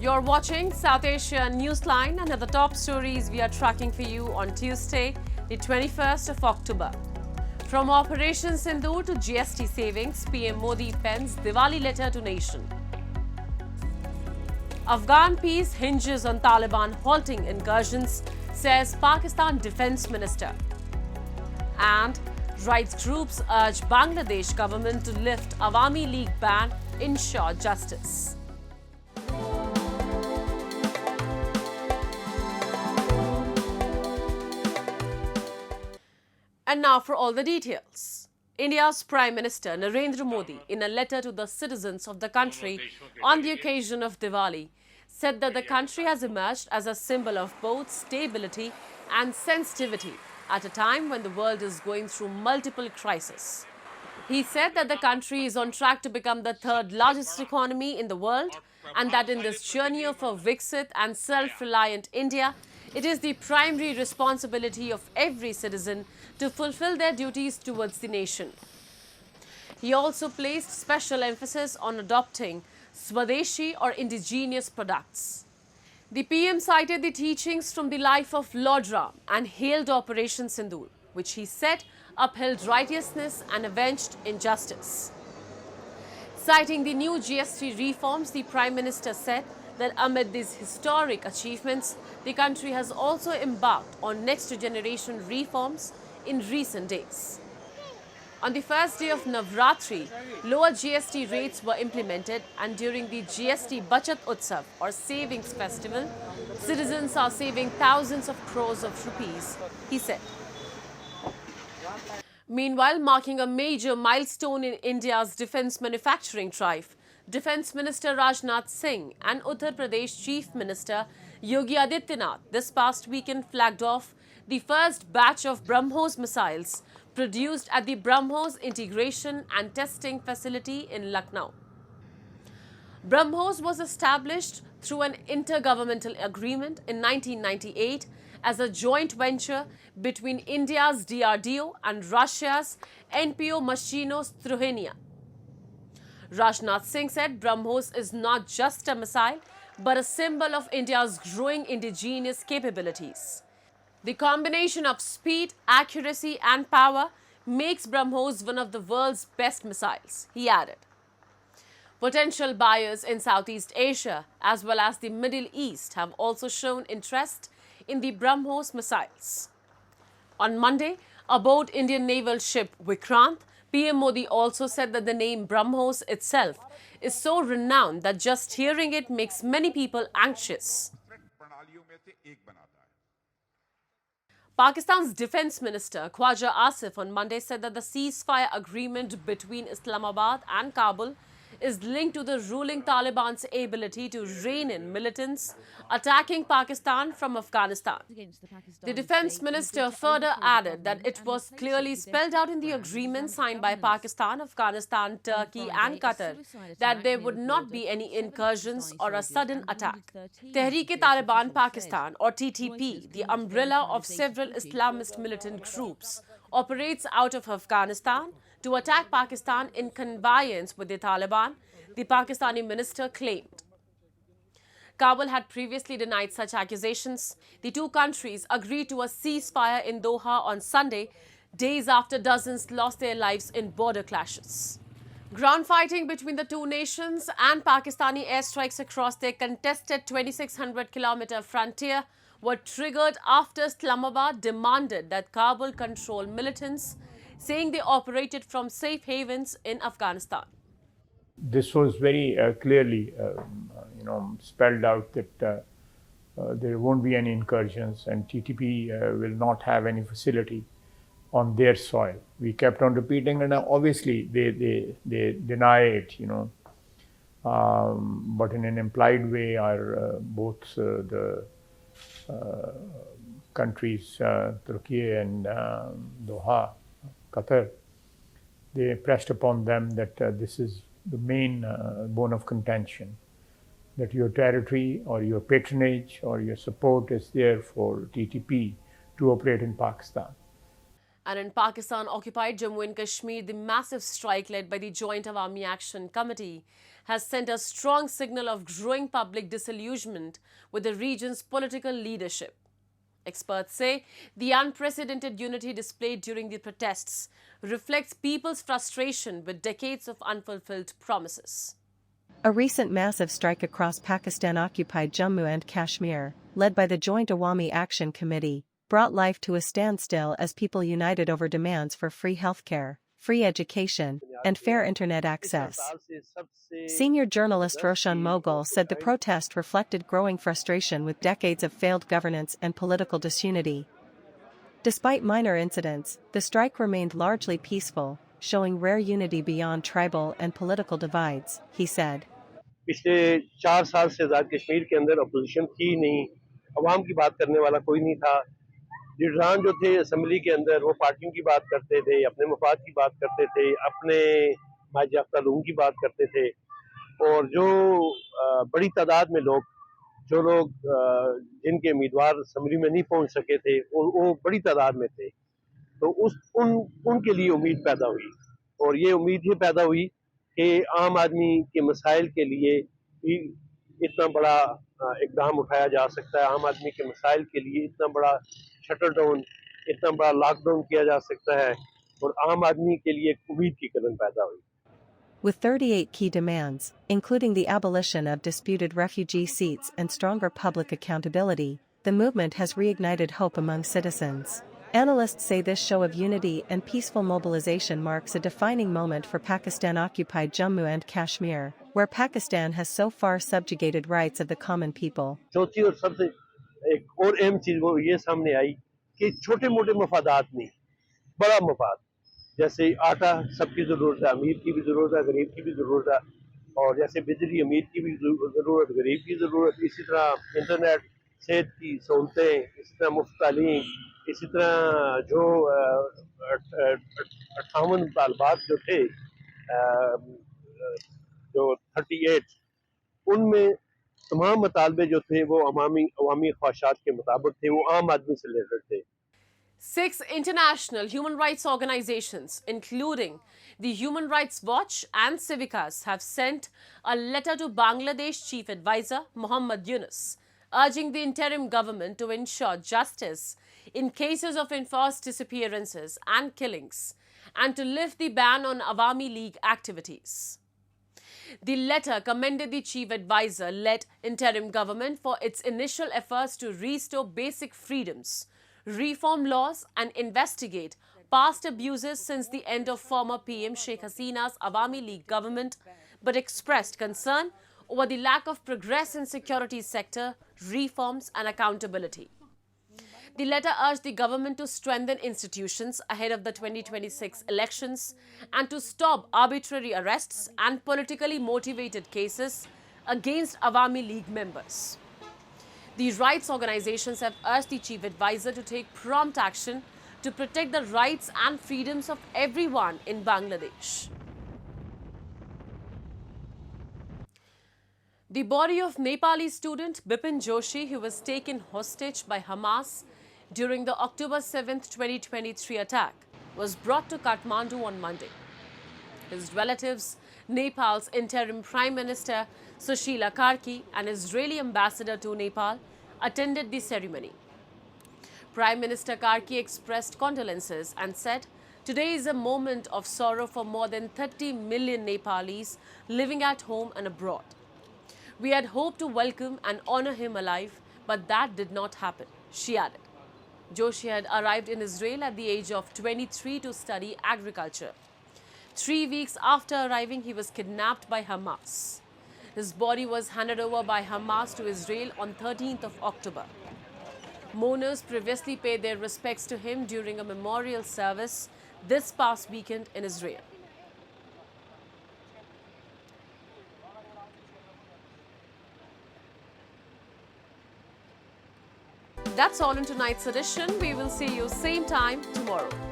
You're watching South Asia Newsline, and at the top stories we are tracking for you on Tuesday, the 21st of October. From Operation Sindoor to GST savings, PM Modi pens Diwali letter to nation. Afghan peace hinges on Taliban halting incursions, says Pakistan Defence Minister. And rights groups urge Bangladesh government to lift Awami League ban, ensure justice. And now for all the details. India's Prime Minister Narendra Modi, in a letter to the citizens of the country on the occasion of Diwali, said that the country has emerged as a symbol of both stability and sensitivity at a time when the world is going through multiple crises. He said that the country is on track to become the third largest economy in the world, and that in this journey of a Viksit and self-reliant India, it is the primary responsibility of every citizen to fulfill their duties towards the nation. He also placed special emphasis on adopting Swadeshi or indigenous products. The PM cited the teachings from the life of Lord Ram and hailed Operation Sindoor, which he said upheld righteousness and avenged injustice. Citing the new GST reforms, the Prime Minister said that amid these historic achievements, the country has also embarked on next-generation reforms in recent days. On the first day of Navratri, lower GST rates were implemented, and during the GST Bachat Utsav or Savings Festival, citizens are saving thousands of crores of rupees, he said. Meanwhile, marking a major milestone in India's defence manufacturing drive, Defence Minister Rajnath Singh and Uttar Pradesh Chief Minister Yogi Adityanath this past weekend flagged off the first batch of BrahMos missiles produced at the BrahMos Integration and Testing Facility in Lucknow. BrahMos was established through an intergovernmental agreement in 1998 as a joint venture between India's DRDO and Russia's NPO Machino Struhenia. Rajnath Singh said BrahMos is not just a missile, but a symbol of India's growing indigenous capabilities. The combination of speed, accuracy and power makes BrahMos one of the world's best missiles, he added. Potential buyers in Southeast Asia as well as the Middle East have also shown interest in the BrahMos missiles. On Monday, aboard Indian naval ship Vikrant, PM Modi also said that the name BrahMos itself is so renowned that just hearing it makes many people anxious. Pakistan's Defence Minister Khawaja Asif on Monday said that the ceasefire agreement between Islamabad and Kabul is linked to the ruling Taliban's ability to rein in militants attacking Pakistan from Afghanistan. The Defence Minister further added that it was clearly spelled out in the agreement signed by Pakistan, Afghanistan, Turkey and Qatar that there would not be any incursions or a sudden attack. Tehreek-e-Taliban Pakistan or TTP, the umbrella of several Islamist militant groups, operates out of Afghanistan to attack Pakistan in conveyances with the Taliban, the Pakistani minister claimed. Kabul had previously denied such accusations. The two countries agreed to a ceasefire in Doha on Sunday, days after dozens lost their lives in border clashes. Ground fighting between the two nations and Pakistani airstrikes across their contested 2,600-kilometer frontier were triggered after Islamabad demanded that Kabul control militants, saying they operated from safe havens in Afghanistan. This was very clearly, spelled out that there won't be any incursions and TTP will not have any facility on their soil. We kept on repeating, and obviously they deny it, but in an implied way, both the countries, Turkey and Doha, Qatar, they pressed upon them that this is the main bone of contention, that your territory or your patronage or your support is there for TTP to operate in Pakistan. And in Pakistan-occupied Jammu and Kashmir, the massive strike led by the Joint Awami Action Committee has sent a strong signal of growing public disillusionment with the region's political leadership. Experts say the unprecedented unity displayed during the protests reflects people's frustration with decades of unfulfilled promises. A recent massive strike across Pakistan-occupied Jammu and Kashmir, led by the Joint Awami Action Committee, brought life to a standstill as people united over demands for free healthcare, free education, and fair internet access. Senior journalist Roshan Moghul said the protest reflected growing frustration with decades of failed governance and political disunity. Despite minor incidents, the strike remained largely peaceful, showing rare unity beyond tribal and political divides, he said. पिछले 4 साल से ज़्यादा कश्मीर के अंदर opposition थी नहीं, अवाम की बात करने वाला कोई नहीं था। लीडरान जो थे असेंबली के अंदर वो पार्टियों की बात करते थे, अपने मफाद की बात करते थे, अपने मायाफ्ता लोगों की बात करते थे, और जो बड़ी तादाद में लोग जिनके उम्मीदवार असेंबली में नहीं पहुंच सके थे, वो बड़ी तादाद में थे, तो उनके लिए उम्मीद पैदा हुई, और ये उम्मीद ये पैदा हुई कि आम आदमी के मसाइल के लिए भी इतना बड़ा इकदाम उठाया जा सकता है, आम आदमी के मसाइल के लिए इतना बड़ा शटर डाउन, इतना बड़ा लॉकडाउन किया जा सकता है, और आम आदमी के लिए एक उम्मीद की किरण पैदा हुई. With 38 key demands, including the abolition of disputed refugee seats and stronger public accountability, the movement has reignited hope among citizens. Analysts say this show of unity and peaceful mobilization marks a defining moment for Pakistan-occupied Jammu and Kashmir, where Pakistan has so far subjugated rights of the common people. चौथी और सबसे एक और अहम चीज वो ये सामने आई कि छोटे-मोटे मफादात नहीं, बड़ा मफाद, जैसे आटा सबकी जरूरत है, अमीर की भी जरूरत है, गरीब की भी जरूरत है, और जैसे बिजली अमीर की भी जरूरत, गरीब की जरूरत, इसी तरह इंटरनेट, सेहत की सहूलतें, इसी तरह मुफ्त तालीम, इसी तरह जो 58 मुतालबात जो थे, जो 38, उनमें तमाम मुतालबे जो थे वो अवामी ख्वाहिशात के मुताबिक थे, वो आम आदमी से रिलेटेड थे. 6 international human rights organizations, including the Human Rights Watch and CIVICUS, have sent a letter to Bangladesh Chief Adviser Muhammad Yunus, urging the interim government to ensure justice in cases of enforced disappearances and killings, and to lift the ban on Awami League activities. The letter commended the Chief Advisor-led interim government for its initial efforts to restore basic freedoms, reform laws and investigate past abuses since the end of former PM Sheikh Hasina's Awami League government, but expressed concern over the lack of progress in security sector, reforms and accountability. The letter urged the government to strengthen institutions ahead of the 2026 elections and to stop arbitrary arrests and politically motivated cases against Awami League members. These rights organizations have urged the Chief Advisor to take prompt action to protect the rights and freedoms of everyone in Bangladesh. The body of Nepali student Bipin Joshi, who was taken hostage by Hamas during the October 7, 2023 attack, was brought to Kathmandu on Monday. His relatives, Nepal's interim Prime Minister Sushila Karki and Israeli ambassador to Nepal attended the ceremony. Prime Minister Karki expressed condolences and said, "Today is a moment of sorrow for more than 30 million Nepalis living at home and abroad. We had hoped to welcome and honor him alive, but that did not happen," she added. Joshi had arrived in Israel at the age of 23 to study agriculture. 3 weeks after arriving, he was kidnapped by Hamas. His body was handed over by Hamas to Israel on 13th of October. Mourners previously paid their respects to him during a memorial service this past weekend in Israel. That's all in tonight's edition. We will see you same time tomorrow.